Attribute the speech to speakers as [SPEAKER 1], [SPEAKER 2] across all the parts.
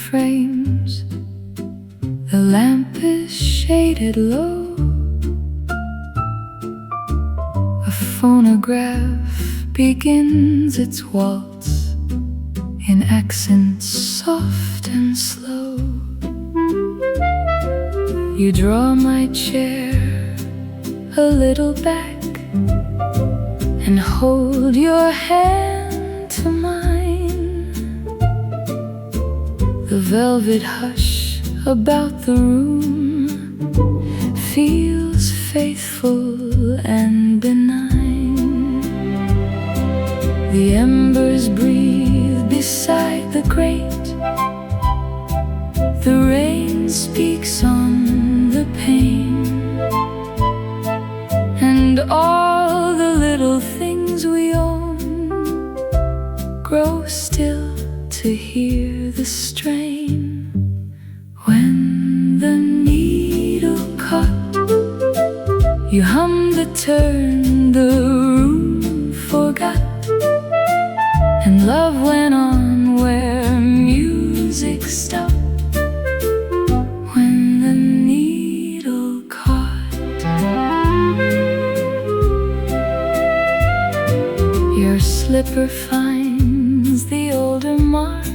[SPEAKER 1] frames. The lamp is shaded low. A phonograph begins its waltz in accents soft and slow. You draw my chair a little back and hold your hand to mine. The velvet hush about the room feels faithful and benign. The embers breathe beside the grate. The rain speaks on the pane, and all the little things we own grow still to hear the strain. When the needle caught, you hummed the turn the room forgot, and love went on where music stopped. When the needle caught, your slipper finds the older mark.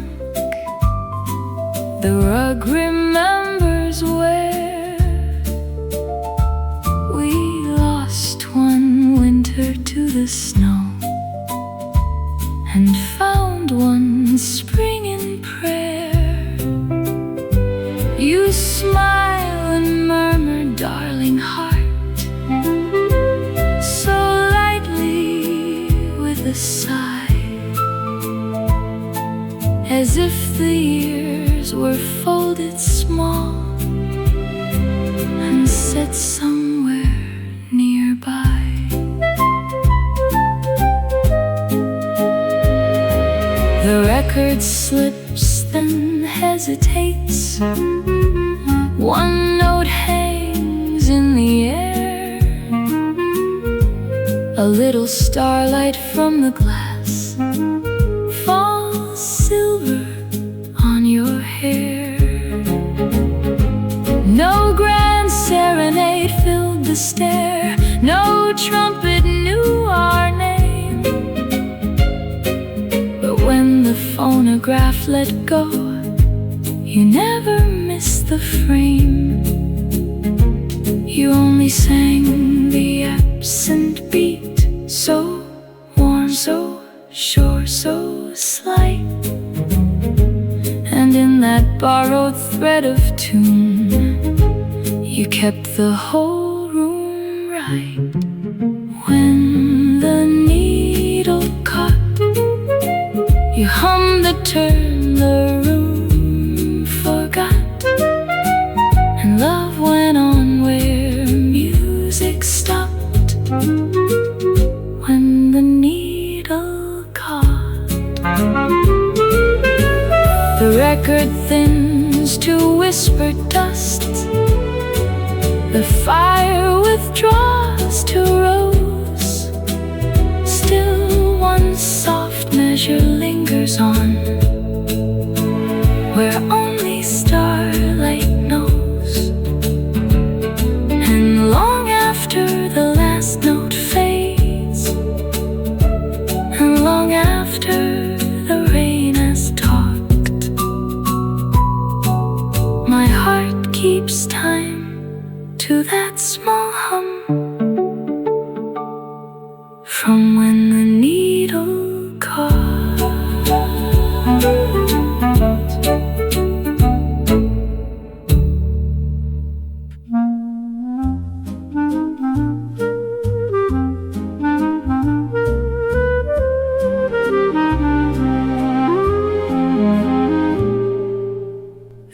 [SPEAKER 1] The rug remembers where we lost one winter to the snow and found one spring in prayer. You smile and murmur, darling heart, so lightly with a sigh, as if the years were folded small and set somewhere nearby. The record slips, then hesitates. One note hangs in the air. A little starlight from the glass falls silver on your hair. No grand serenade filled the stair. No trumpet knew our name. But when the phonograph let go, you never missed the frame. You only sang the absent beat, so warm, so sure, so slight. And in that borrowed thread of tune, you kept the whole room right. When the needle caught, you hummed the turn the room forgot, and love went on where music stopped. When the needle caught, the record thins to whispered dust. The fire withdraws to rose. Still one soft measure lingers on, where only starlight knows. And long after the last note fades, and long after the rain has talked, my heart keeps time to that small hum from when the needle caught.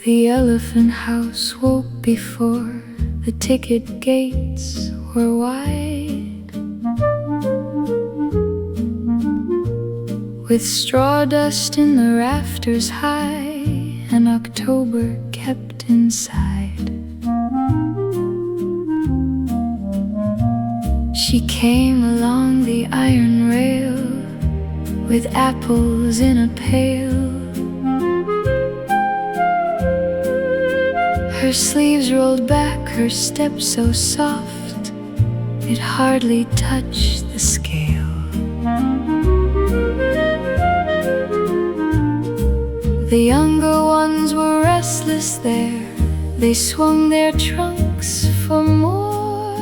[SPEAKER 1] The elephant house woke before the ticket gates were wide, with straw dust in the rafters high, and October kept inside. She came along the iron rail with apples in a pail, Her sleeves rolled back, her step so soft it hardly touched the scale. The younger ones were restless there. They swung their trunks for more.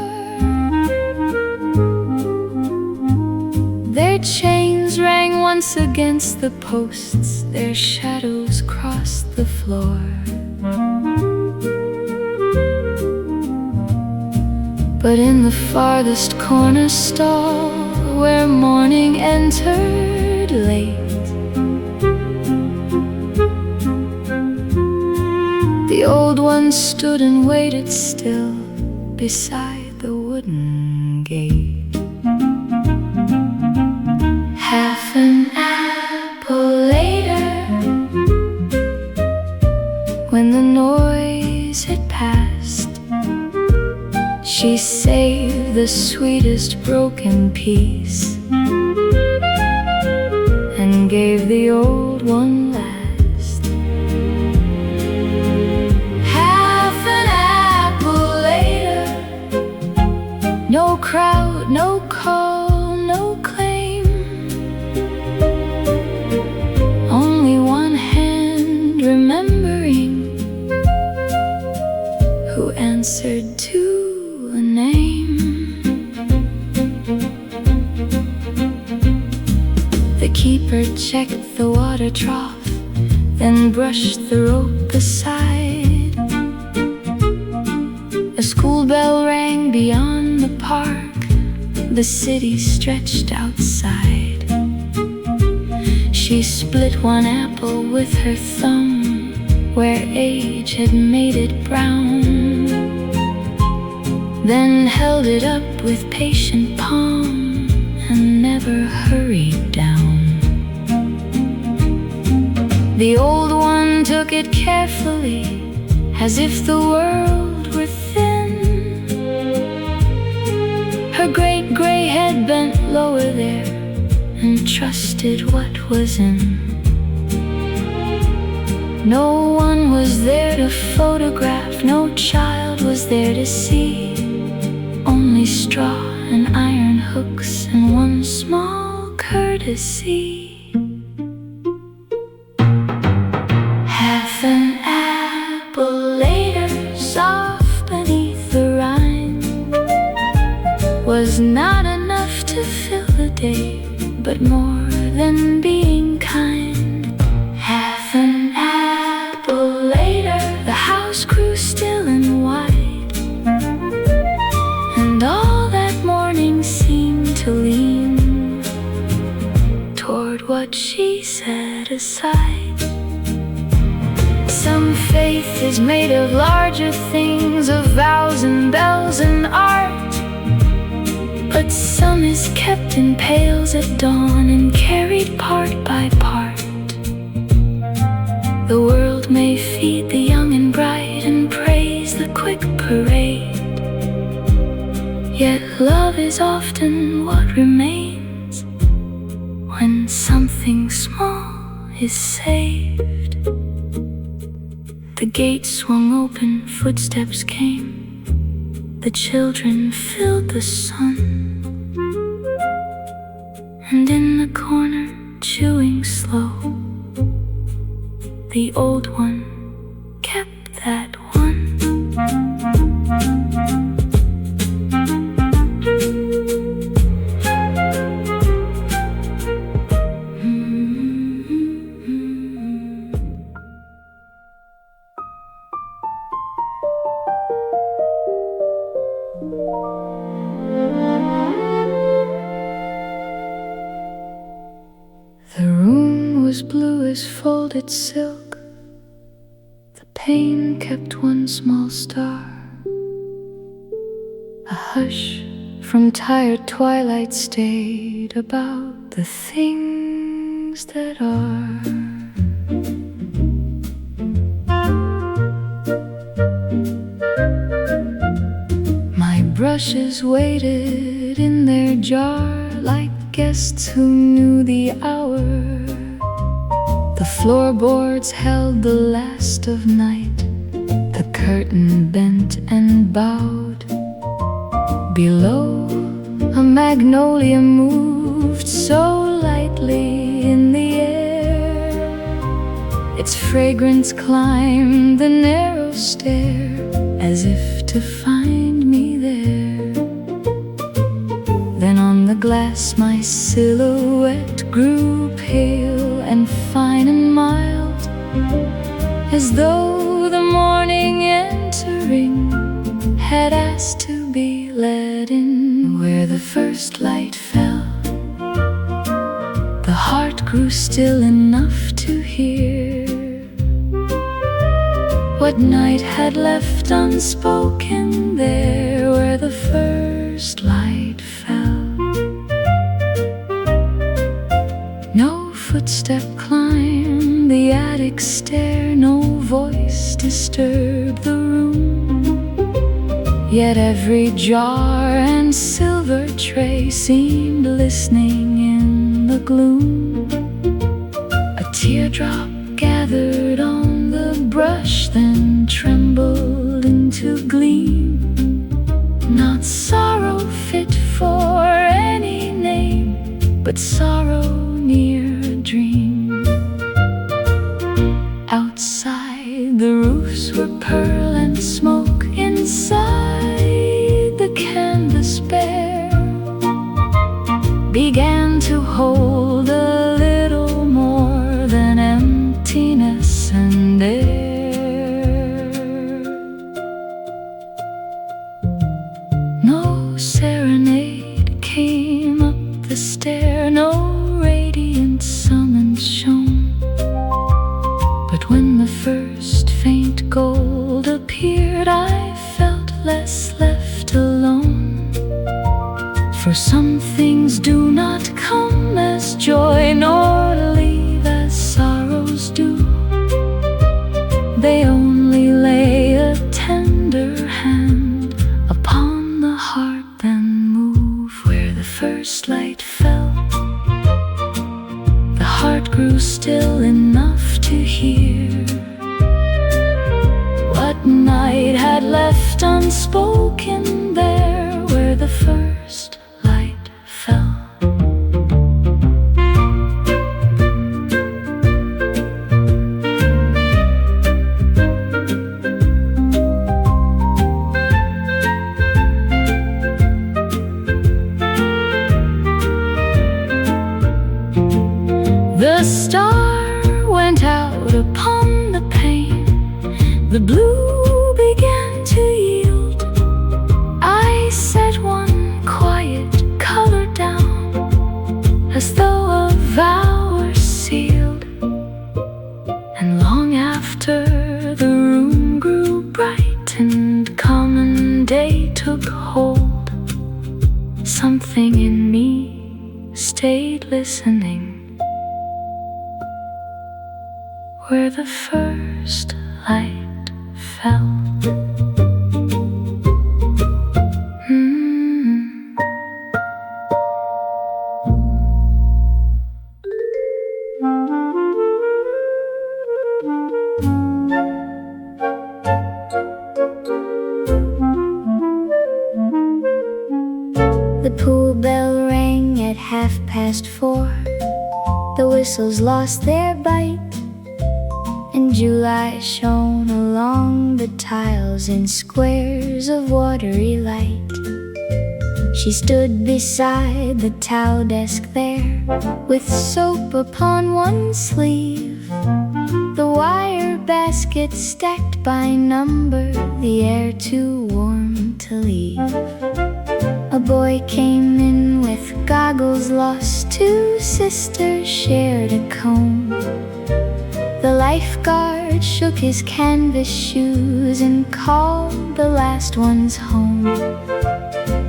[SPEAKER 1] Their chains rang once against the posts. Their shadows crossed the floor. But in the farthest corner stall, where morning entered late, the old one stood and waited still beside the wooden gate. Half an apple later, when the noise had passed, she saved the sweetest broken piece and gave the old one last. Half an apple later, no crowd, no call, no claim, only one hand remembering who answered to a name. The keeper checked the water trough, then brushed the rope aside. A school bell rang beyond the park. The city stretched outside. She split one apple with her thumb, where age had made it brown, then held it up with patient palm and never hurried down. The old one took it carefully, as if the world were thin. Her great gray head bent lower there and trusted what was in. No one was there to photograph, no child was there to see. Only straw and iron hooks and one small courtesy. Half an apple later, soft beneath the rind, was not enough to fill the day, but more than being kind. Half an apple later, the house grew still and wide, and all that morning seemed to lean toward what she set aside. Some faith is made of larger things, of vows and bells and art, but some is kept in pails at dawn and carried part by part. The world may feed the young and bright and praise the quick parade, yet love is often what remains when something small is saved. The gate swung open, footsteps came. The children filled the sun, and in the corner, chewing slow, the old one kept that one. The room was blue as folded silk. The pane kept one small star. A hush from tired twilight stayed about the things that are. My brushes waited in their jar like guests who knew the hour. The floorboards held the last of night. The curtain bent and bowed. Below, a magnolia moved so lightly in the air. Its fragrance climbed the narrow stair as if to find me there. Then on the glass my silhouette grew pale and fine and mild, as though the morning entering had asked to be let in. Where the first light fell, the heart grew still enough to hear what night had left unspoken there. Where the first light fell, no footstep climbed the attic stair, no voice disturbed the room. Yet every jar and silver tray seemed listening in the gloom. A teardrop gathered on the brush, then trembled into gleam. Not sorrow fit for any name, but sorrow near a dream. Outside the roofs were pearl and smoke, inside the canvas bare began to hold a little more than emptiness and air. No serenade came up the stair, no radiant summons shone. But when the first faint gold appeared, I felt less left alone. For some things do not come as joy, nor leave as sorrows do. They only lay a tender hand upon the heart and move. Where the first light fell, the heart grew still enough to hear what night had left unspoken there. Where the first light fell. The star went out upon the pane, the blue began to yield. I set one quiet color down, as though a vow were sealed. And long after the room grew bright and common day took hold, something in me stayed listening. Where the first light fell. The pool bell rang at 4:30. The whistles lost their bite, and July shone along the tiles in squares of watery light. She stood beside the towel desk there, with soap upon one sleeve, the wire basket stacked by number, the air too warm to leave. A boy came in with goggles lost, two sisters shared a comb. The lifeguard shook his canvas shoes and called the last ones home.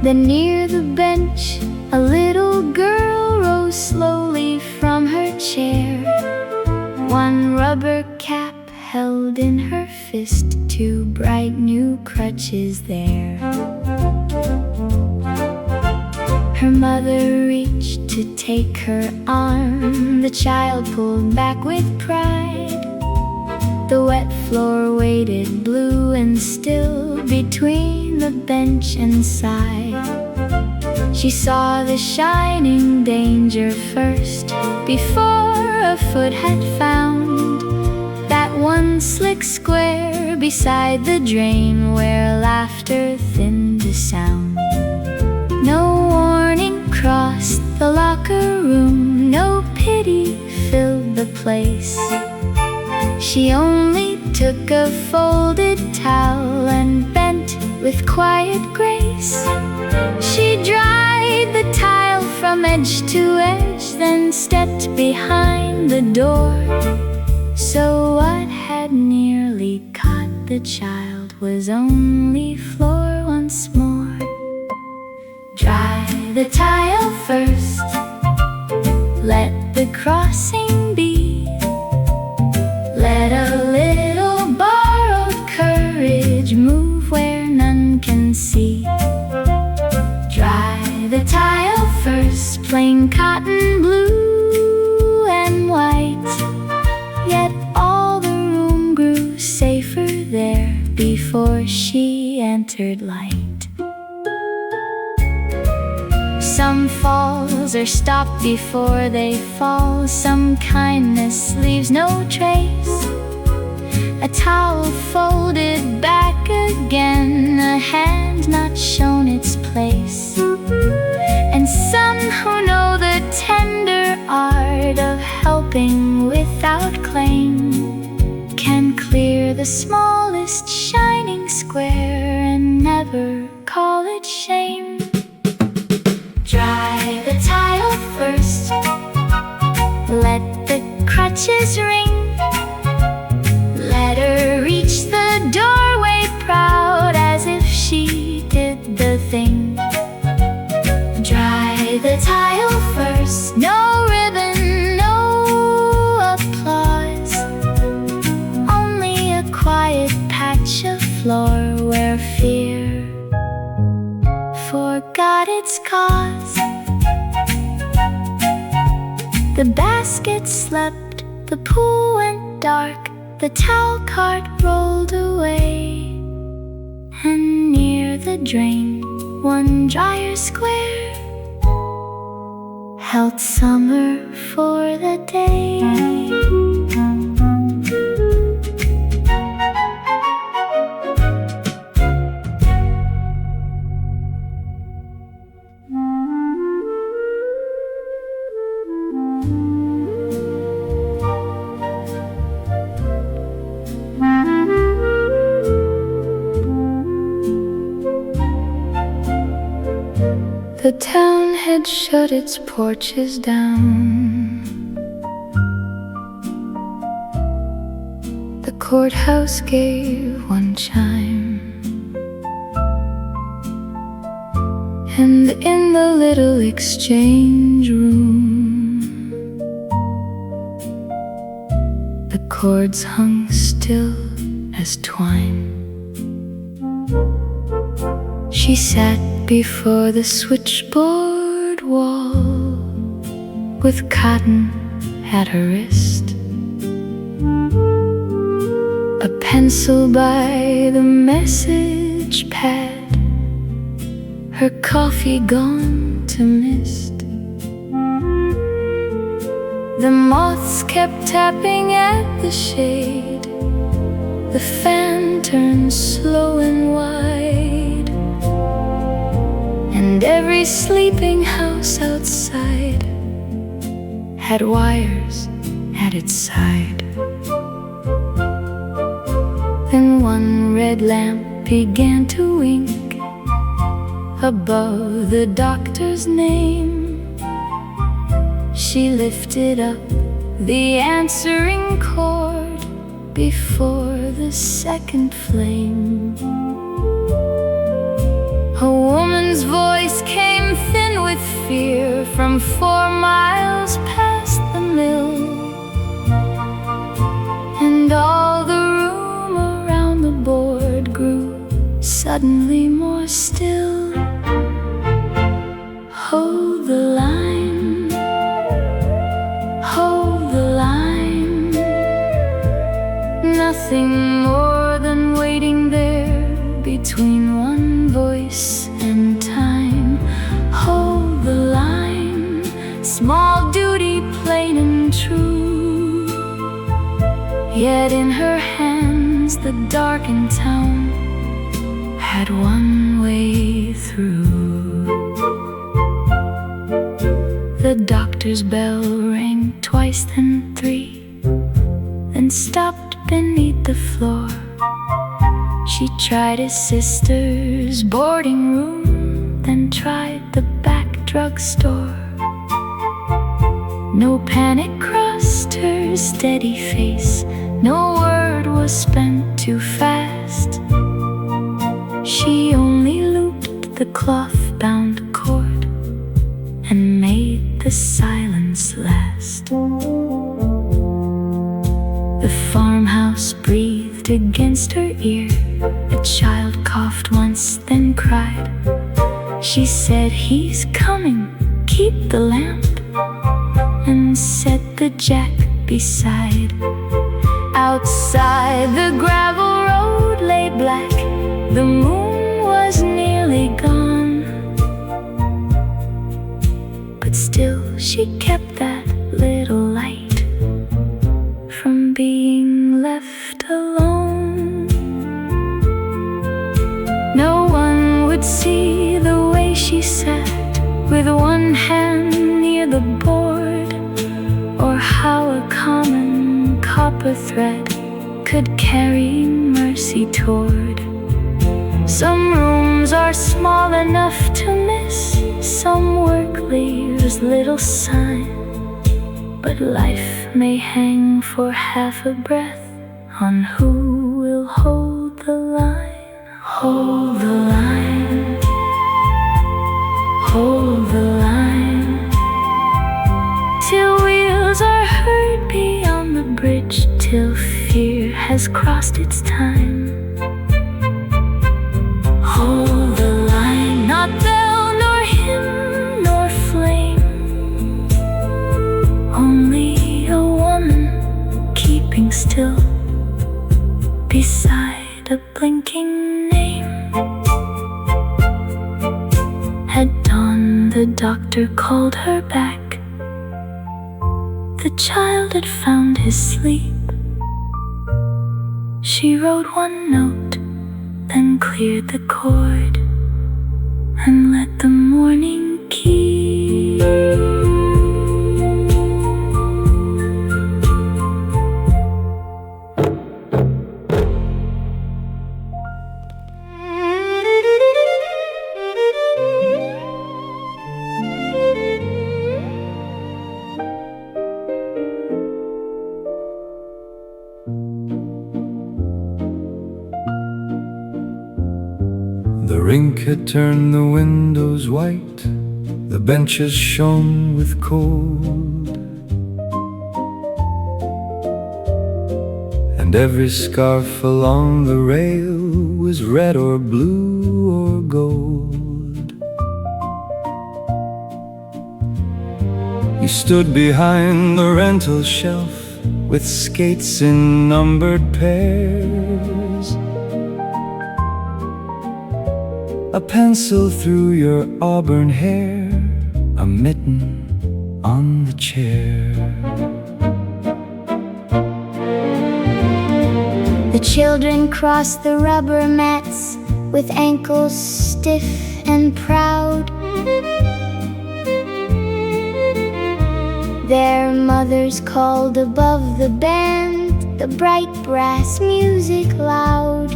[SPEAKER 1] Then near the bench, a little girl rose slowly from her chair, one rubber cap held in her fist, two bright new crutches there. Her mother reached to take her arm, the child pulled back with pride. The wet floor waited blue and still between the bench and side. She saw the shining danger first, before a foot had found that one slick square beside the drain where laughter thinned the sound. No warning crossed the locker room, no pity filled the place. She only took a folded towel and bent with quiet grace. She dried the tile from edge to edge, then stepped behind the door. So what had nearly caught the child was only floor once more. Dry the tile first, let the crossing be. Let a little borrowed courage move where none can see. Dry the tile first, plain cotton blue and white. Yet all the room grew safer there before she entered light. Some falls are stopped before they fall. Some kindness leaves no trace. A towel folded back again, a hand not shown its place. And some who know the tender art of helping without claim can clear the smallest shining square and never call it shame. Dry the tile first, let the crutches ring. Let her reach the doorway proud as if she did the thing. Dry the tile first, no ribbon, no applause. Only a quiet patch of floor where fear forgot its cause. The basket slept, the pool went dark, the towel cart rolled away. And near the drain, one Drier Square held summer for the day. The town had shut its porches down. The courthouse gave one chime, and in the little exchange room, the cords hung still as twine. She sat before the switchboard wall with cotton at her wrist, a pencil by the message pad, her coffee gone to mist. The moths kept tapping at the shade, the fan turned slow and wide, and every sleeping house outside had wires at its side. Then one red lamp began to wink above the doctor's name. She lifted up the answering cord before the second flame. A woman's voice came thin with fear from 4 miles past the mill, and all the room around the board grew suddenly more still. Hold the line, hold the line. Nothing Yet in her hands the darkened town had one way through. The doctor's bell rang twice, then three, then stopped beneath the floor. She tried his sister's boarding room, then tried the back drugstore. No panic crossed her steady face, no word was spent too fast. She only looped the cloth-bound cord and made the silence last. The farmhouse breathed against her ear. A child coughed once, then cried. She said, "He's coming, keep the lamp," and set the jack beside. Outside the gravel road lay black, the moon was nearly gone, but still she kept that little light from being left alone. No one would see the way she sat with one hand near the board, or how a common copper thread could carry mercy toward. Some rooms are small enough to miss, some work leaves little sign, but life may hang for half a breath on who will hold the line. Hold the line, hold the line, till wheels are heard beyond the bridge, till fear has crossed its time. Hold the line, not bell nor hymn nor flame, only a woman keeping still beside a blinking name. At dawn the doctor called her back. The child had found his sleep. She wrote one note, then cleared the cord and let the morning keep.
[SPEAKER 2] The rink had turned the windows white, the benches shone with cold, and every scarf along the rail was red or blue or gold. You stood behind the rental shelf with skates in numbered pairs, a pencil through your auburn hair, a mitten on the chair.
[SPEAKER 3] The children crossed the rubber mats with ankles stiff and proud. Their mothers called above the band, the bright brass music loud.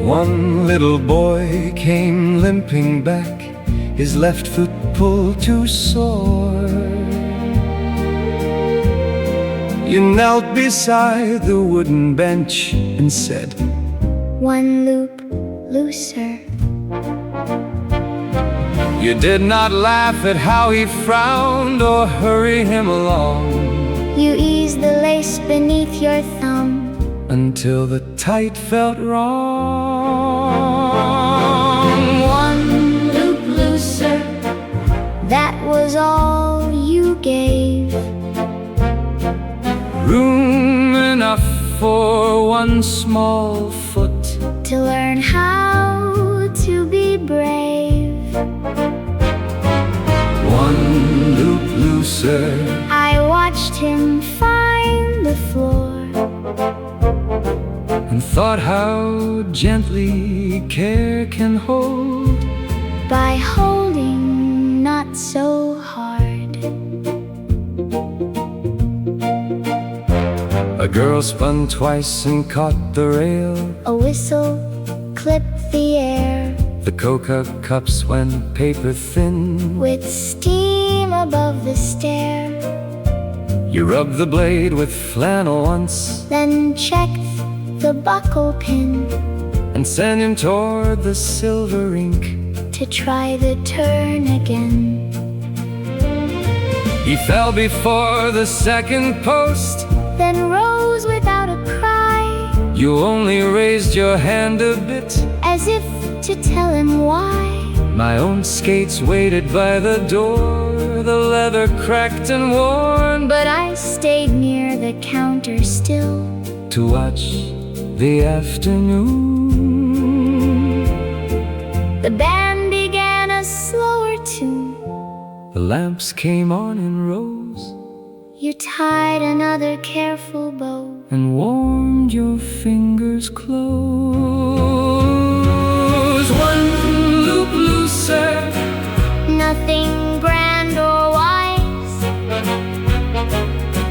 [SPEAKER 2] One little boy came limping back, his left foot pulled too sore. You knelt beside the wooden bench and said,
[SPEAKER 3] "One loop looser."
[SPEAKER 2] You did not laugh at how he frowned or hurry him along,
[SPEAKER 3] You eased the lace beneath your thumb
[SPEAKER 2] until the tight felt wrong.
[SPEAKER 3] One loop looser, that was all you gave.
[SPEAKER 2] Room enough for one small foot
[SPEAKER 3] To learn how to be brave.
[SPEAKER 2] one loop looser.
[SPEAKER 3] I watched him find the floor,
[SPEAKER 2] and thought how gently care can hold
[SPEAKER 3] by holding not so hard.
[SPEAKER 2] A girl spun twice and caught the rail.
[SPEAKER 3] A whistle clipped the air,
[SPEAKER 2] The coca cups went paper thin.
[SPEAKER 3] with steam above the stair.
[SPEAKER 2] You rubbed the blade with flannel once,
[SPEAKER 3] Then checked the buckle pin
[SPEAKER 2] and sent him toward the silver ink.
[SPEAKER 3] to try the turn again.
[SPEAKER 2] He fell before the second post.
[SPEAKER 3] Then rose without a cry,
[SPEAKER 2] You only raised your hand a bit.
[SPEAKER 3] as if to tell him why.
[SPEAKER 2] My own skates waited by the door, the leather cracked and worn,
[SPEAKER 3] But I stayed near the counter still,
[SPEAKER 2] to watch the afternoon.
[SPEAKER 3] the band began a slower tune.
[SPEAKER 2] The lamps came on in rows
[SPEAKER 3] You tied another careful bow,
[SPEAKER 2] and warmed your fingers close. One loop looser,
[SPEAKER 3] nothing grand or wise,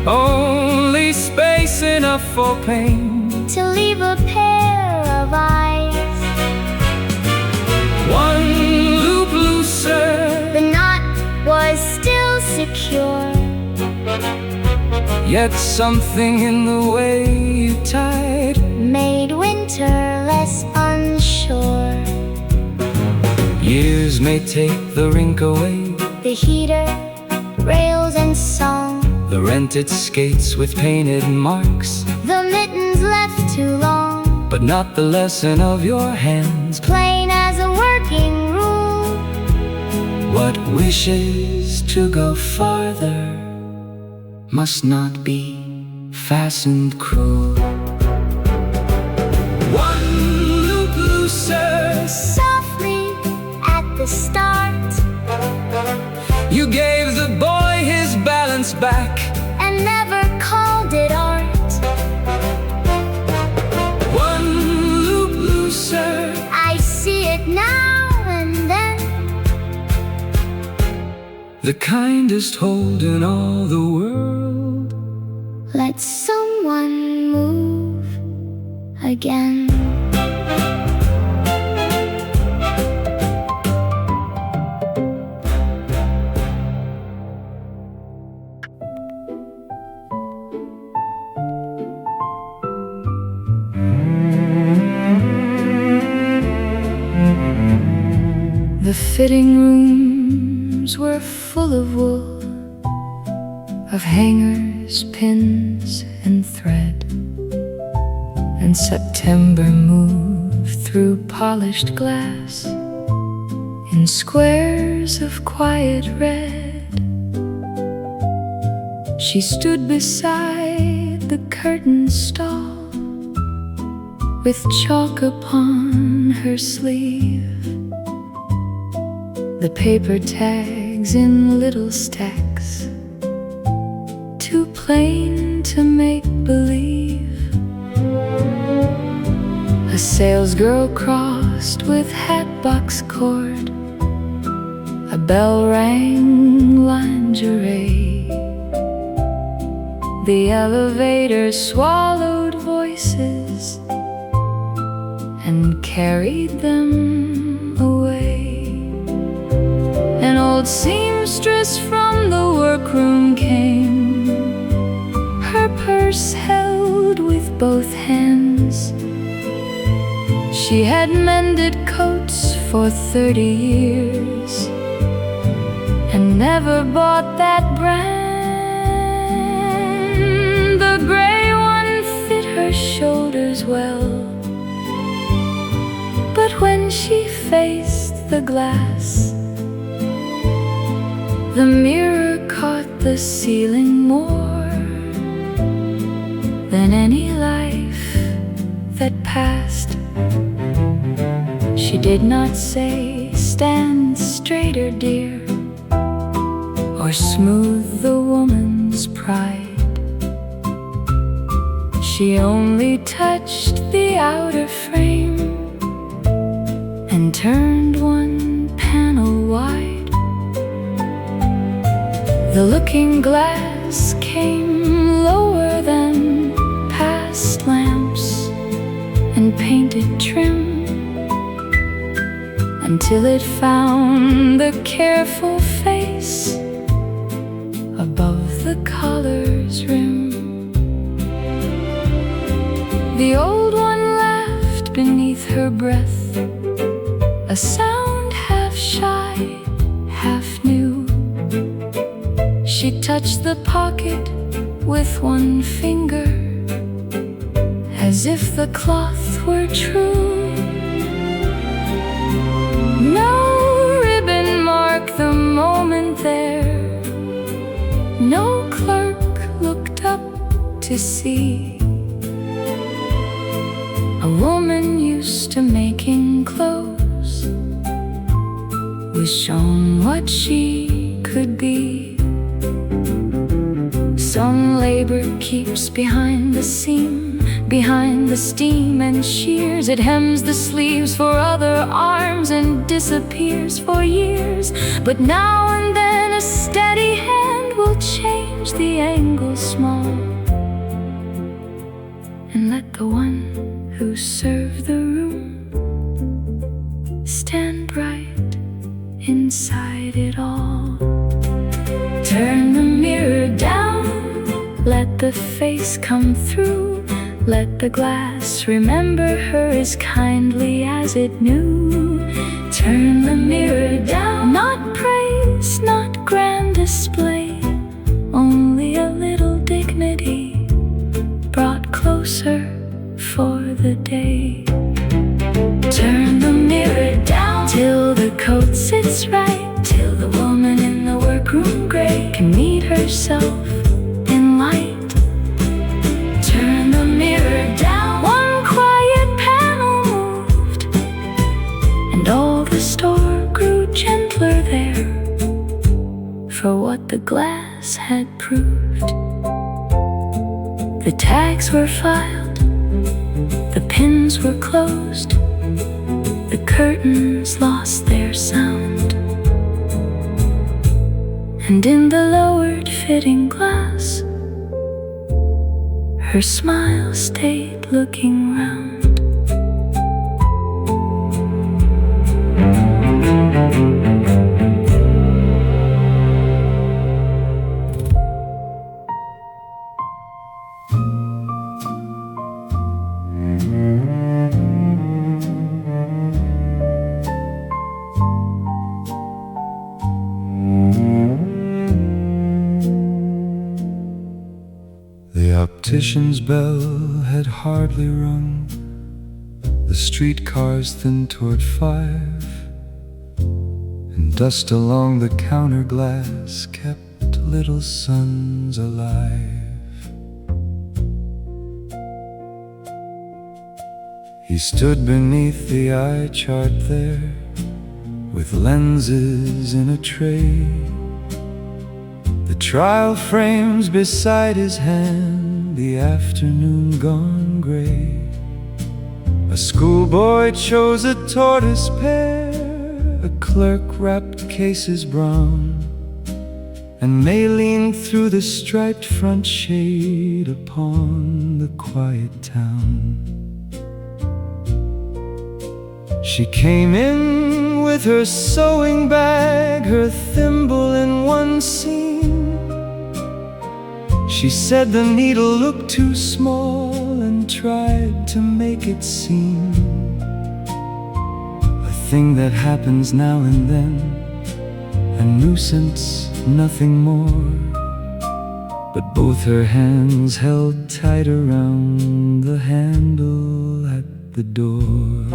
[SPEAKER 2] only space enough for pain.
[SPEAKER 3] to leave a pair of eyes.
[SPEAKER 2] One loop looser,
[SPEAKER 3] The knot was still secure,
[SPEAKER 2] yet something in the way you tied
[SPEAKER 3] made winter less unsure.
[SPEAKER 2] years may take the rink away,
[SPEAKER 3] The heater, rails and song,
[SPEAKER 2] the rented skates with painted marks,
[SPEAKER 3] the mittens left too long,
[SPEAKER 2] but not the lesson of your hands.
[SPEAKER 3] plain as a working rule.
[SPEAKER 2] What wishes to go farther must not be fastened cruel. One loop looser,
[SPEAKER 3] Softly at the start,
[SPEAKER 2] you gave the boy his balance back.
[SPEAKER 3] and never called it art.
[SPEAKER 2] One loop looser,
[SPEAKER 3] I see it now and then,
[SPEAKER 2] the kindest hold in all the world.
[SPEAKER 3] let someone move again.
[SPEAKER 1] The fitting rooms were full of wool, of hangers, pins, and thread. And September moved through polished glass in squares of quiet red. She stood beside the curtain stall with chalk upon her sleeve, the paper tags in little stacks, too plain to make believe. A salesgirl crossed with hatbox cord, a bell rang lingerie. The elevator swallowed voices and carried them away. An old seamstress from the workroom came, her purse held with both hands. She had mended coats for 30 years and never bought that brand. The gray one fit her shoulders well, but when she faced the glass, the mirror caught the ceiling more than any life that passed. She did not say, "Stand straighter, dear," or smooth the woman's pride. She only touched the outer frame and turned one panel wide. The looking glass came lower than past lamps and painted trim, until it found the careful face above the collar's rim. The old one laughed beneath her breath, a sound half shy, half new. She touched the pocket with one finger, as if the cloth were true. No ribbon marked the moment there, no clerk looked up to see. A woman used to making clothes was shown what she could be. Some labor keeps behind the seam, behind the steam and shears. It hems the sleeves for other arms and disappears for years. But now and then a steady hand will change the angle small, and let the one who served the room stand bright inside it all. Turn the mirror down, let the face come through. Let the glass remember her as kindly as it knew. Turn the mirror down, not praise, not grand display, only a little dignity brought closer for the day. Turn the mirror down till the coat sits right, till the woman in the workroom gray can meet herself in light. Turn the mirror down, one quiet panel moved, and all the store grew gentler there for what the glass had proved. The tags were filed, the pins were closed, the curtains lost their sound, and in the lowered fitting glass, her smile stayed looking round.
[SPEAKER 2] The optician's bell had hardly rung, the streetcars thin toward 5, and dust along the counter glass kept little sons alive. He stood beneath the eye chart there, with lenses in a tray, the trial frames beside his hand, the afternoon gone gray. A schoolboy chose a tortoise pair, a clerk wrapped cases brown, and May leaned through the striped front shade upon the quiet town. She came in with her sewing bag, her thimble in one seam. She said the needle looked too small and tried to make it seem a thing that happens now and then, a nuisance, nothing more. But both her hands held tight around the handle at the door.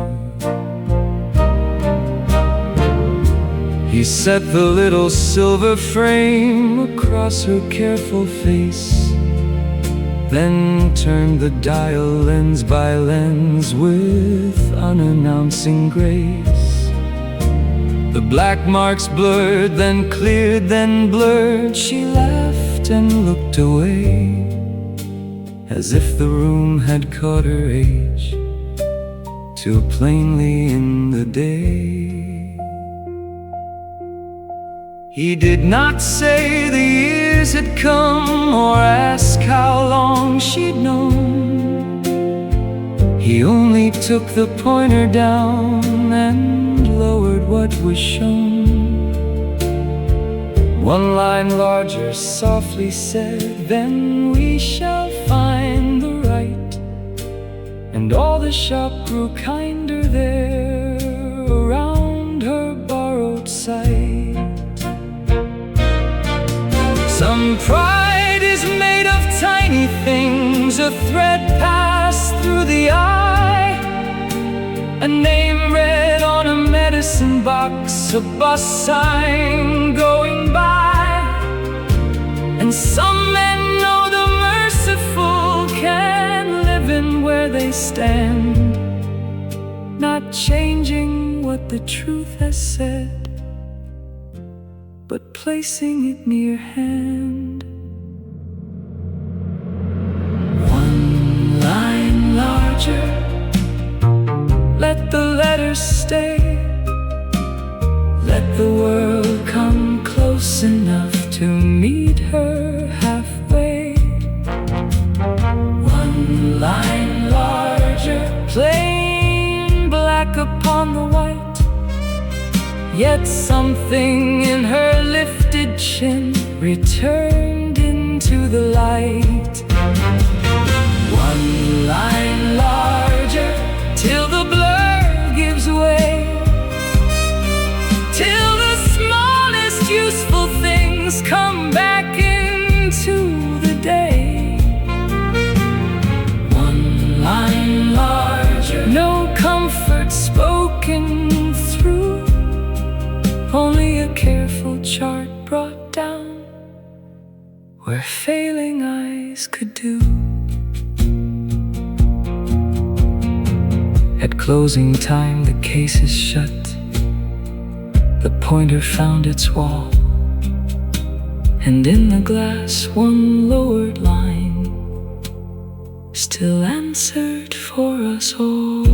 [SPEAKER 2] He set the little silver frame across her careful face, then turned the dial lens by lens with unannouncing grace. The black marks blurred, then cleared, then blurred. She laughed and looked away, as if the room had caught her age too plainly in the day. He did not say the years had come or ask how long she'd known. He only took the pointer down and lowered what was shown. One line larger softly said, "Then we shall find the right." And all the shop grew kinder there around her borrowed sight. Some pride is made of tiny things, a thread passed through the eye, a name read on a medicine box, a bus sign going by. And some men know the merciful can live in where they stand, not changing what the truth has said, but placing it near hand. One line larger, let the letters stay. Let the world come close enough to meet her halfway. One line larger, plain black upon the white, yet something in her lifted chin returned into the light. One line larger, till the blur gives way, till the smallest useful things come back into the day. One line larger, no comfort spoken through, only a careful chart brought down where failing eyes could do. At closing time the case is shut. The pointer found its wall, and in the glass one lowered line still answered for us all.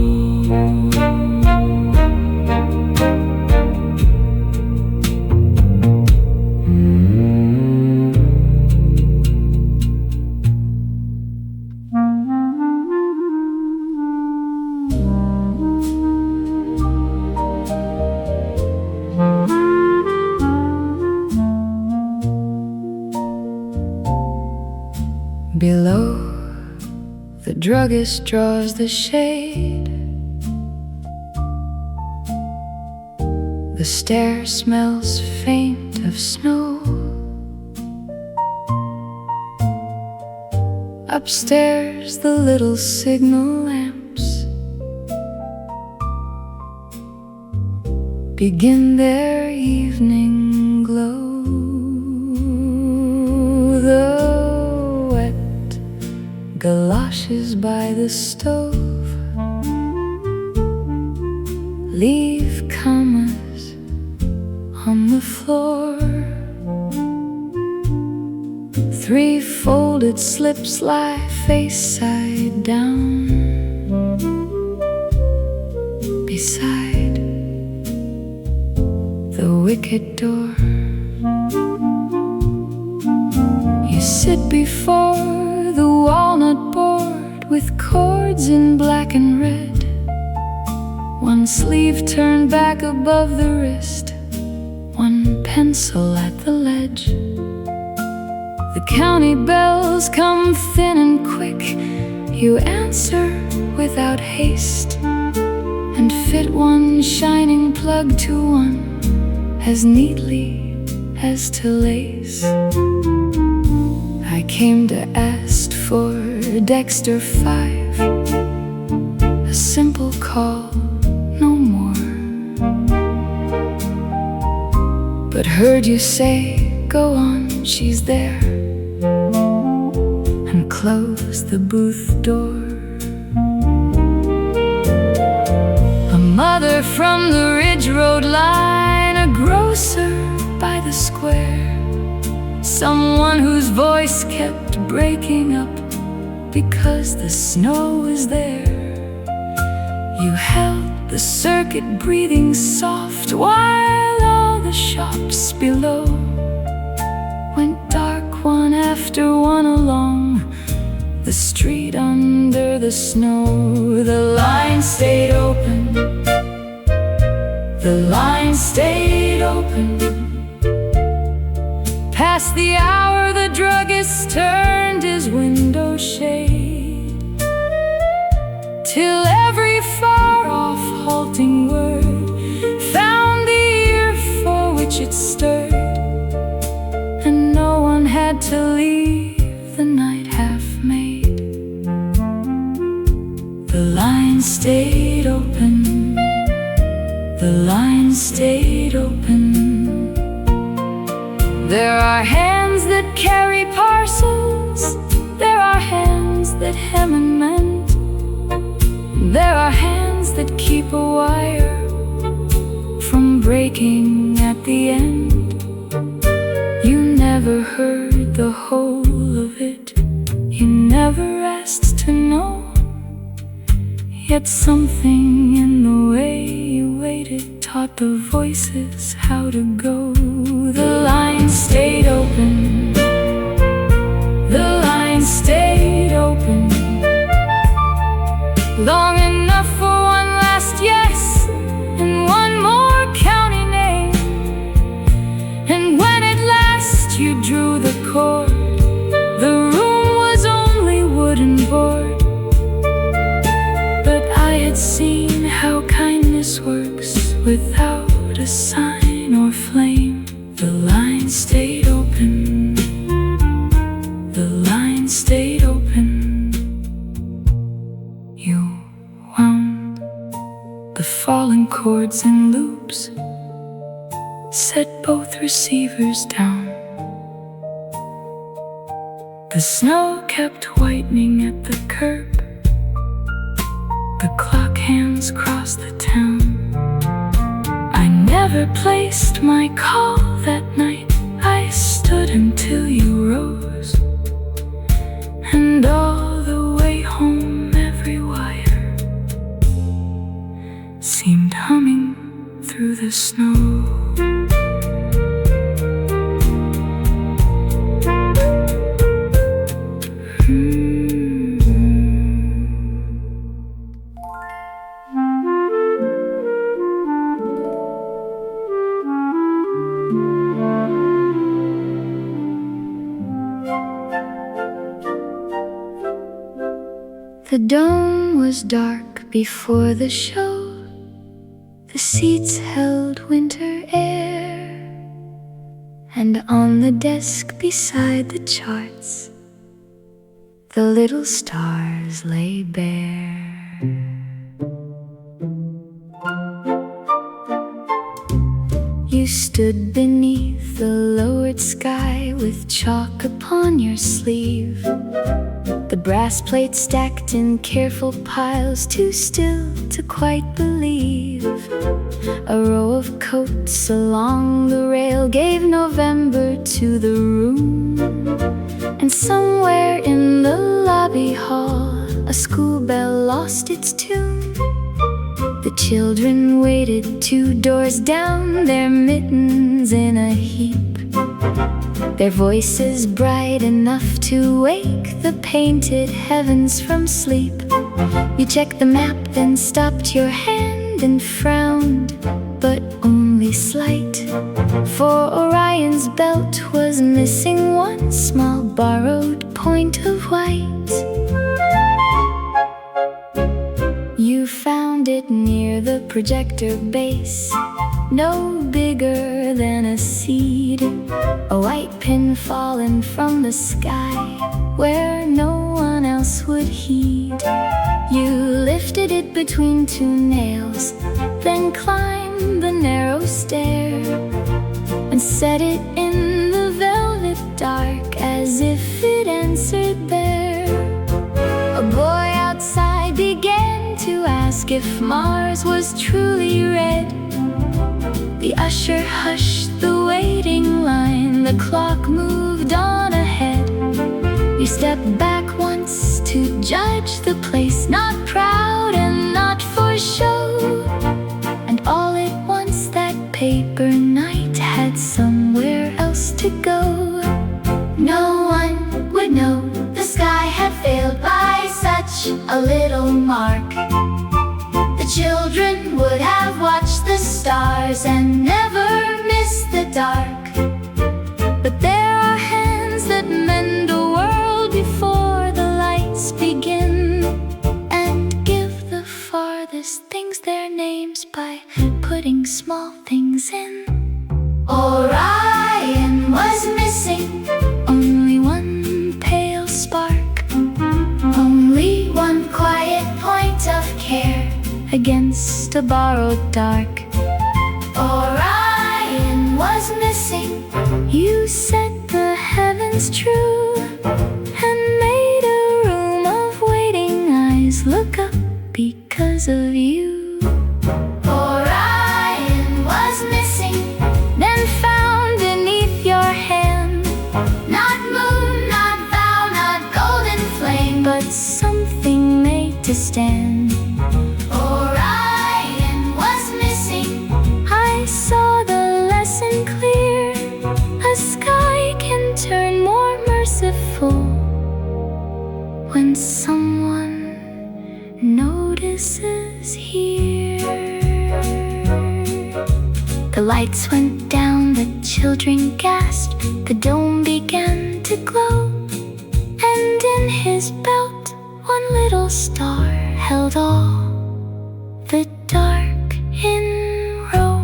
[SPEAKER 1] Below, the druggist draws the shade. The stair smells faint of snow. Upstairs, the little signal lamps begin their evening glow. The galoshes by the stove leave commas on the floor. 3 folded slips lie face side down beside the wicket door. You sit before the walnut board with chords in black and red, one sleeve turned back above the wrist, one pencil at the ledge. The county bells come thin and quick. You answer without haste and fit one shining plug to one as neatly as to lace. I came to ask for Dexter 5, a simple call, no more. But heard you say, go on, she's there, and closed the booth door. A mother from the Ridge Road line, a grocer by the square, someone whose voice kept breaking up because the snow is there. You held the circuit breathing soft while all the shops below went dark one after one along the street under the snow. The line stayed open, the line stayed open. Past the hour the druggist turned his window shade, till every far-off halting word found the ear for which it stirred, and no one had to leave the night half made. The line stayed open, the line stayed open. There are hands that carry parcels, there are hands that hem and mend, there are hands that keep a wire from breaking at the end. You never heard the whole of it, you never asked to know, yet something in the way you waited taught the voices how to go. The line stayed open, the line stayed open, long enough for one last yes and one more county name. And when at last you drew the cord, the room was only wood and board. But I had seen how kindness works without a sign or flame. The line stayed open, the line stayed open. You wound the fallen chords in loops, set both receivers down. The snow kept whitening at the curb, the clock hands crossed the town. I never placed my call that night, I stood until you rose, and all the way home every wire seemed humming through the snow.
[SPEAKER 3] The dome was dark before the show, the seats held winter air, and on the desk beside the charts, the little stars lay bare. You stood beneath the lowered sky with chalk upon your sleeve, the brass plates stacked in careful piles, too still to quite believe. A row of coats along the rail gave November to the room, and somewhere in the lobby hall a school bell lost its tune. The children waited 2 doors down, their mittens in a heap, their voices bright enough to wake the painted heavens from sleep. You checked the map, then stopped your hand and frowned, but only slight, for Orion's belt was missing one small borrowed point of white. You found it near the projector base, no bigger than a seed, a white pin fallen from the sky where no one else would heed. You lifted it between 2 nails, then climbed the narrow stair and set it in the velvet dark as if it answered there. A boy outside began to ask if Mars was truly red. The usher hushed the waiting line, the clock moved on ahead. You stepped back once to judge the place, not proud and not for show. And all at once that paper knight had somewhere else to go. No one would know the sky had failed by such a little mark. The children would have watched the stars and never missed the dark. But there are hands that mend a world before the lights begin, and give the farthest things their names by putting small things in. Orion was missing, only one pale spark, only one quiet point of care against a borrowed dark. Orion was missing. You set the heavens true and made a room of waiting eyes look up because of you. Orion was missing, then found beneath your hand, not moon, not vow, not golden flame, but something made to stand. Orion was missing. I saw the lesson clear. A sky can turn more merciful when someone notices here. The lights went down, the children gasped, the dome began to glow, and in his belt one little star held all the dark in row.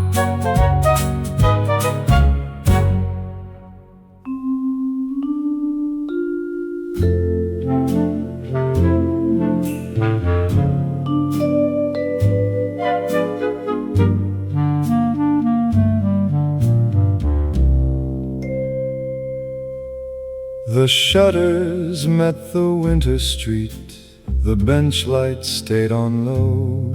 [SPEAKER 2] The shutters met the winter street, the bench lights stayed on low.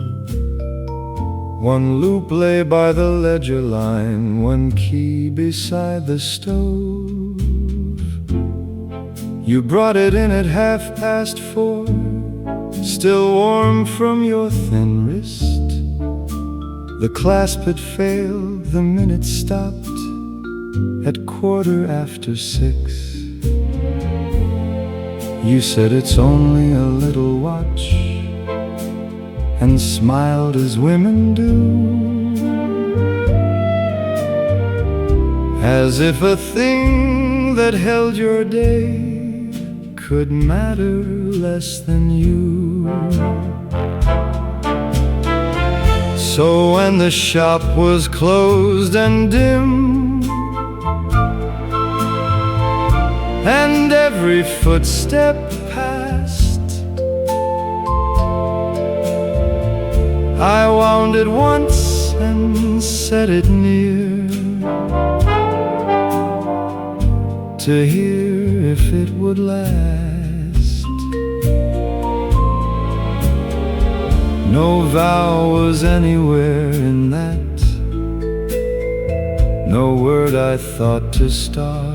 [SPEAKER 2] One loop lay by the ledger line, one key beside the stove. You brought it in at 4:30, still warm from your thin wrist. The clasp had failed, the minute stopped at 6:15. You said it's only a little watch, and smiled as women do, as if a thing that held your day could matter less than you. So when the shop was closed and dim, and every footstep passed, I wound it once and set it near, to hear if it would last. No vow was anywhere in that, no word I thought to start.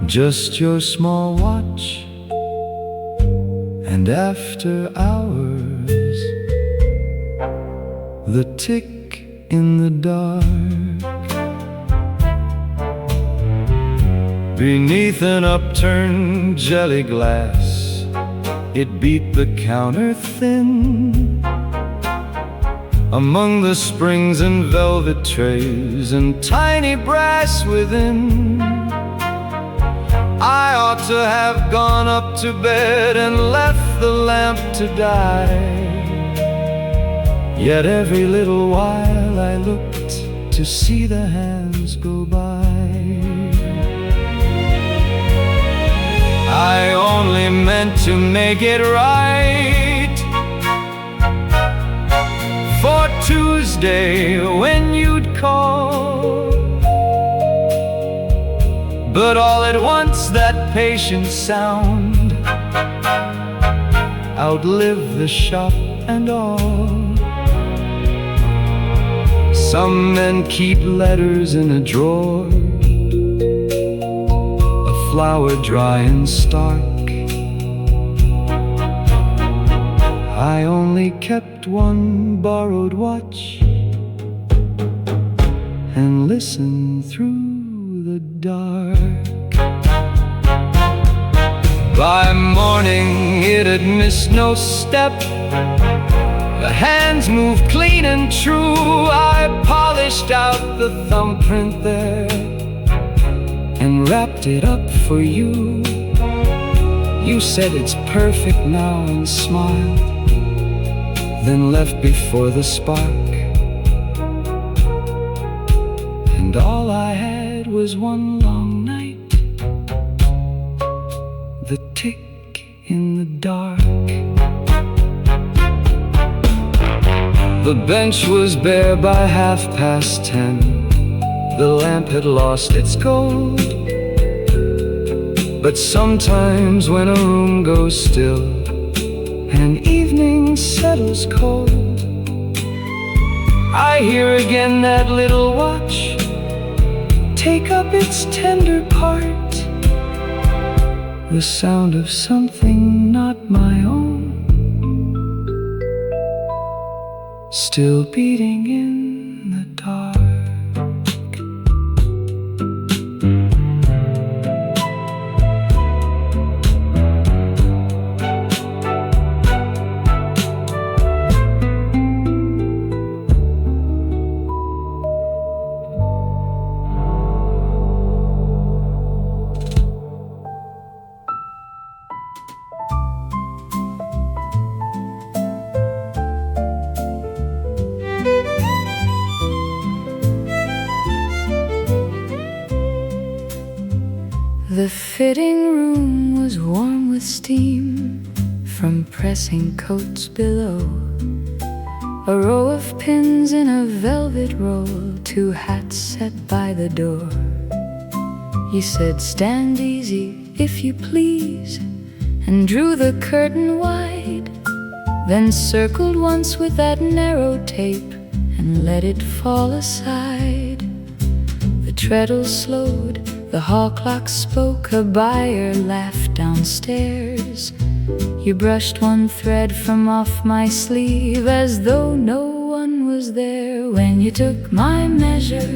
[SPEAKER 2] Just your small watch, and after hours, the tick in the dark. Beneath an upturned jelly glass, it beat the counter thin. Among the springs and velvet trays and tiny brass within, I ought to have gone up to bed and left the lamp to die. Yet every little while I looked to see the hands go by. I only meant to make it right for Tuesday when you'd call. But all at once that patient sound outlived the shop and all. Some men keep letters in a drawer, a flower dry and stark. I only kept one borrowed watch and listened through the dark. By morning it had missed no step. The hands moved clean and true. I polished out the thumbprint there and wrapped it up for you. You said it's perfect now and smiled, then left before the spark. And all I had was one long night, the tick in the dark. The bench was bare by 10:30. The lamp had lost its gold. But sometimes when a room goes still and evening settles cold, I hear again that little watch take up its tender part, the sound of something not my own, still beating in the dark.
[SPEAKER 3] The fitting room was warm with steam from pressing coats below. A row of pins in a velvet roll, 2 hats set by the door. You said, "Stand easy, if you please," and drew the curtain wide, then circled once with that narrow tape and let it fall aside. The treadle slowed, the hall clock spoke, a buyer laughed downstairs. You brushed one thread from off my sleeve as though no one was there. When you took my measure,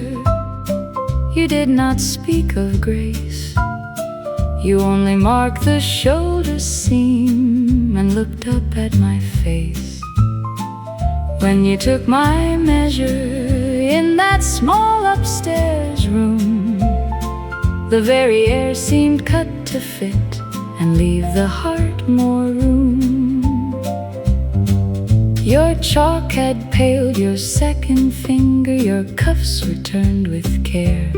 [SPEAKER 3] you did not speak of grace. You only marked the shoulder seam and looked up at my face. When you took my measure in that small upstairs room, the very air seemed cut to fit and leave the heart more room. Your chalk had paled your second finger, your cuffs were turned with care.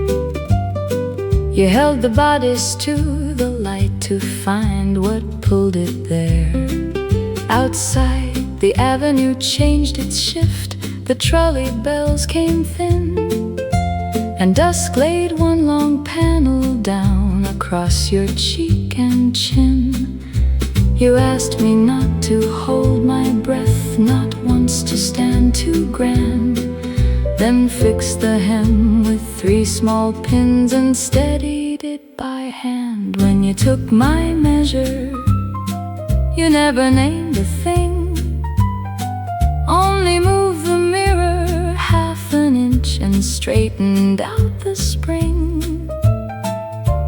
[SPEAKER 3] You held the bodice to the light to find what pulled it there. Outside, the avenue changed its shift, the trolley bells came thin, and dusk laid one long panel down across your cheek and chin. You asked me not to hold my breath, not once to stand too grand, then fixed the hem with 3 small pins and steadied it by hand. When you took my measure, you never named a thing, only moved the mirror half an inch and straightened out the spring.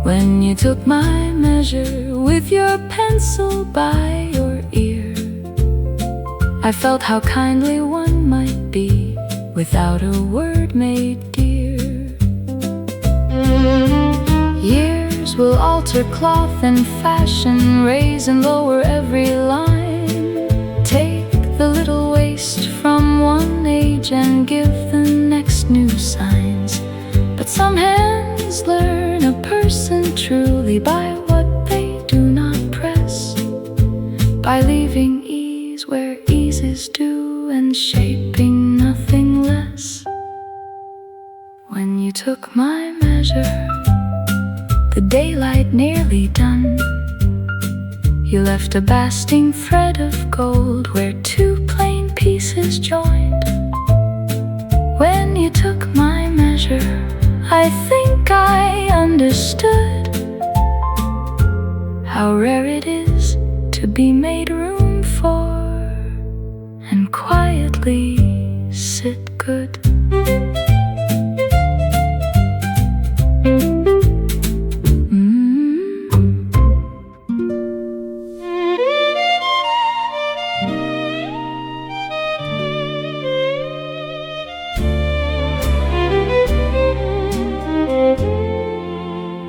[SPEAKER 3] When you took my measure with your pencil by your ear, I felt how kindly one might be without a word made dear. Years will alter cloth and fashion, raise and lower every line, take the little waist from one age and give the next new signs. But some hands learn a person truly by what they do not press, by leaving ease where ease is due and shaping nothing less. When you took my measure, the daylight nearly done, you left a basting thread of gold where 2 plain pieces joined. When you took my measure, I think I understood
[SPEAKER 1] how rare it is to be made room for and quietly sit good.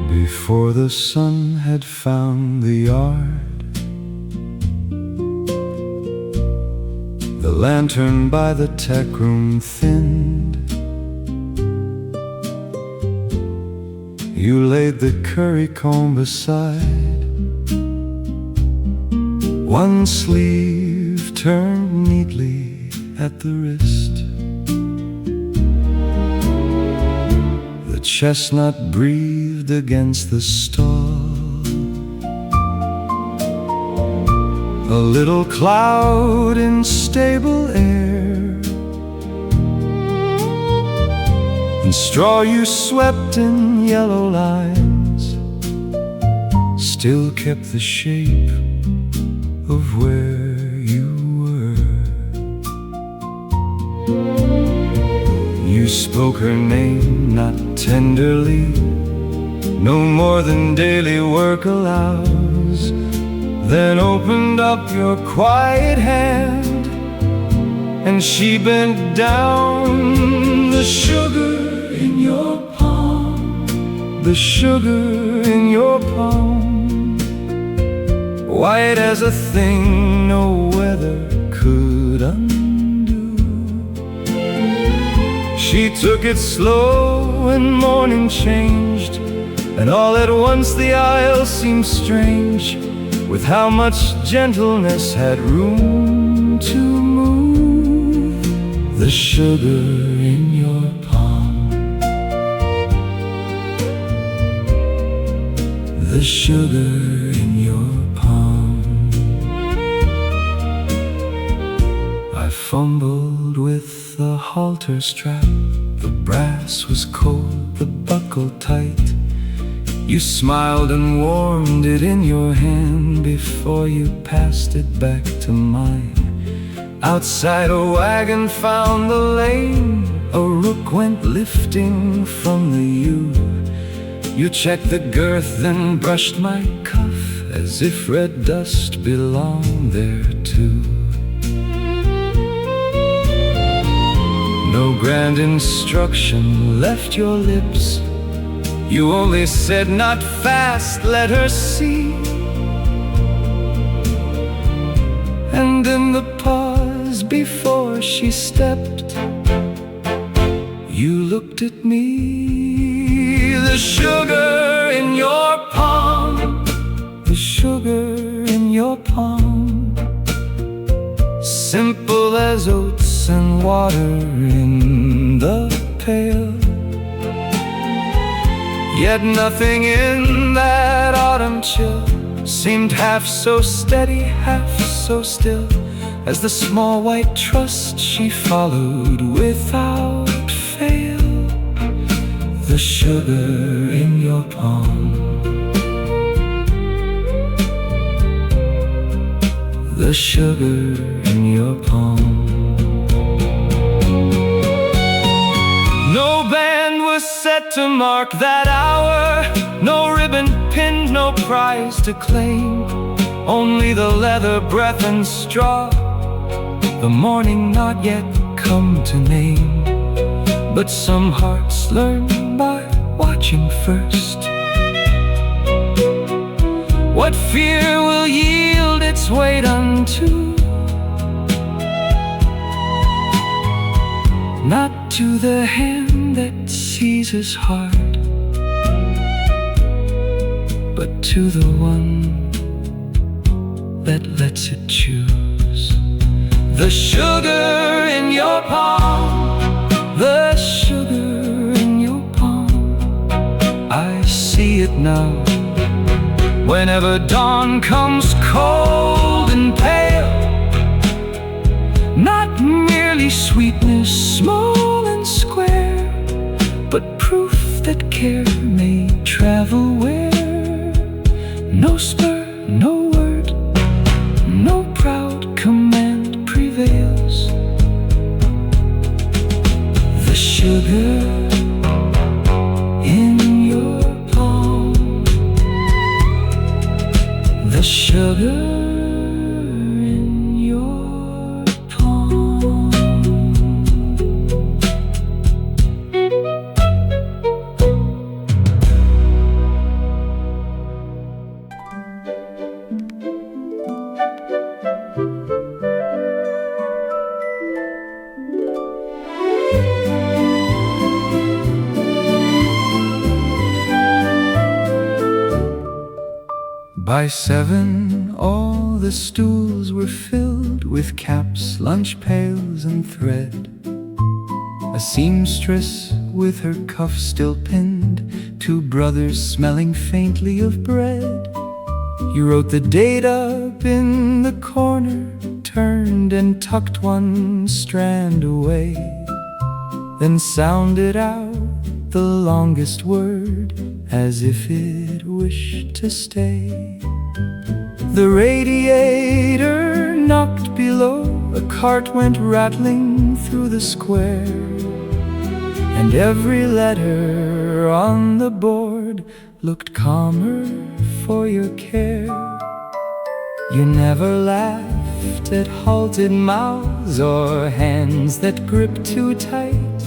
[SPEAKER 2] Before the sun had found the yard, the lantern by the tech room thinned. You laid the curry comb beside, one sleeve turned neatly at the wrist. The chestnut breathed against the stall, a little cloud in stable air, and straw you swept in yellow lines still kept the shape of where you were. You spoke her name not tenderly, no more than daily work allows, then opened up your quiet hand, and she bent down. The sugar in your palm, the sugar in your palm, white as a thing no weather could undo. She took it slow and morning changed, and all at once the aisle seemed strange, with how much gentleness had room to move. The sugar in your palm, the sugar in your palm. I fumbled with the halter strap, the brass was cold, the buckle tight. You smiled and warmed it in your hand before you passed it back to mine. Outside a wagon found the lane, a rook went lifting from the yew. You checked the girth, then brushed my cuff as if red dust belonged there too. No grand instruction left your lips, you only said, not fast, let her see. And in the pause before she stepped, you looked at me. The sugar in your palm, the sugar in your palm, simple as oats and water in the pail. Yet nothing in that autumn chill seemed half so steady, half so still, as the small white trust she followed without fail. The sugar in your palm, the sugar in your palm. No band was set to mark that hour, no ribbon pinned, no prize to claim, only the leather breath and straw, the morning not yet come to name. But some hearts learn by watching first. What fear will yield its weight unto? Not to the hand that seizes hard, but to the one that lets it choose. The sugar in your palm, the sugar in your palm. I see it now, whenever dawn comes cold and pale. Not merely sweetness, small and square, but proof that care may travel where no spur By 7, all the stools were filled with caps, lunch pails, and thread. A seamstress with her cuff still pinned, 2 brothers smelling faintly of bread. You wrote the date up in the corner, turned and tucked one strand away, then sounded out the longest word as if it wished to stay. The radiator knocked below, a cart went rattling through the square, and every letter on the board looked calmer for your care. You never laughed at halted mouths or hands that gripped too tight.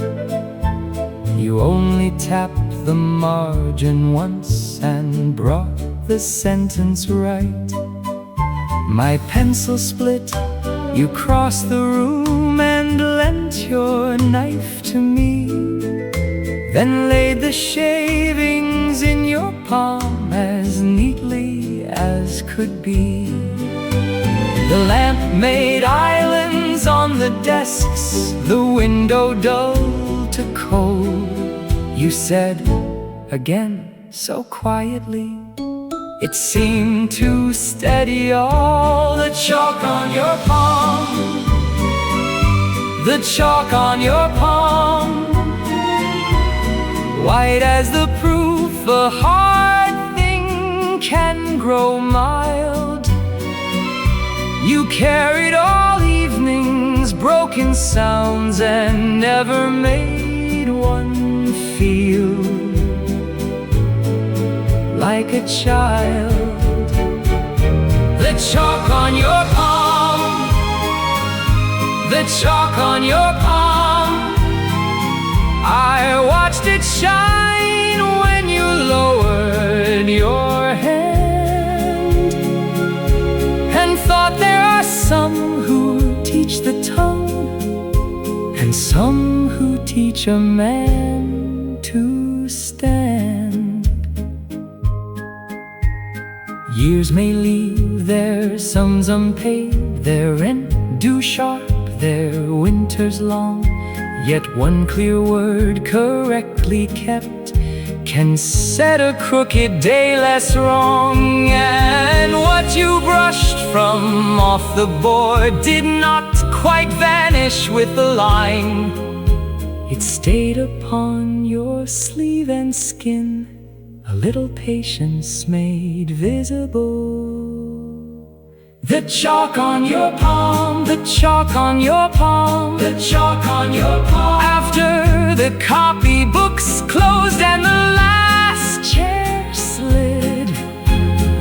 [SPEAKER 2] You only tapped the margin once and brought the sentence right. My pencil split, you crossed the room and lent your knife to me, then laid the shavings in your palm as neatly as could be. The lamp made islands on the desks, the window dull to cold. You said, again so quietly, it seemed to steady all the chalk on your palm, the chalk on your palm. White as the proof a hard thing can grow mild. You carried all evening's broken sounds and never made one feel like a child. The chalk on your palm, the chalk on your palm. I watched it shine when you lowered your hand, and thought there are some who teach the tongue, and some who teach a man to stand. Years may leave their sums unpaid, their rent due sharp, their winters long, yet one clear word correctly kept can set a crooked day less wrong. And what you brushed from off the board did not quite vanish with the line. It stayed upon your sleeve and skin, a little patience made visible. The chalk on your palm, the chalk on your palm, the chalk on your palm. After the copybooks closed and the last chair slid,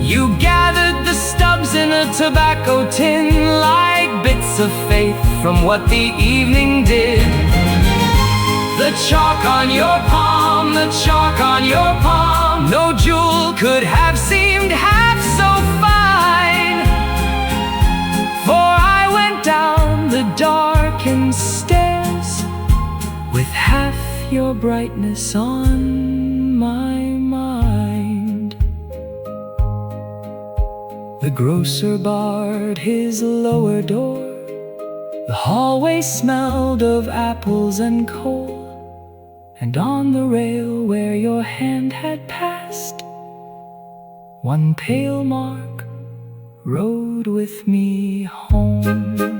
[SPEAKER 2] you gathered the stubs in a tobacco tin like bits of faith from what the evening did. The chalk on your palm, the chalk on your palm. No jewel could have seemed half so fine, for I went down the darkened stairs with half your brightness on my mind. The grocer barred his lower door. The hallway smelled of apples and coal, and on the rail where your hand had passed, one pale mark rode with me home.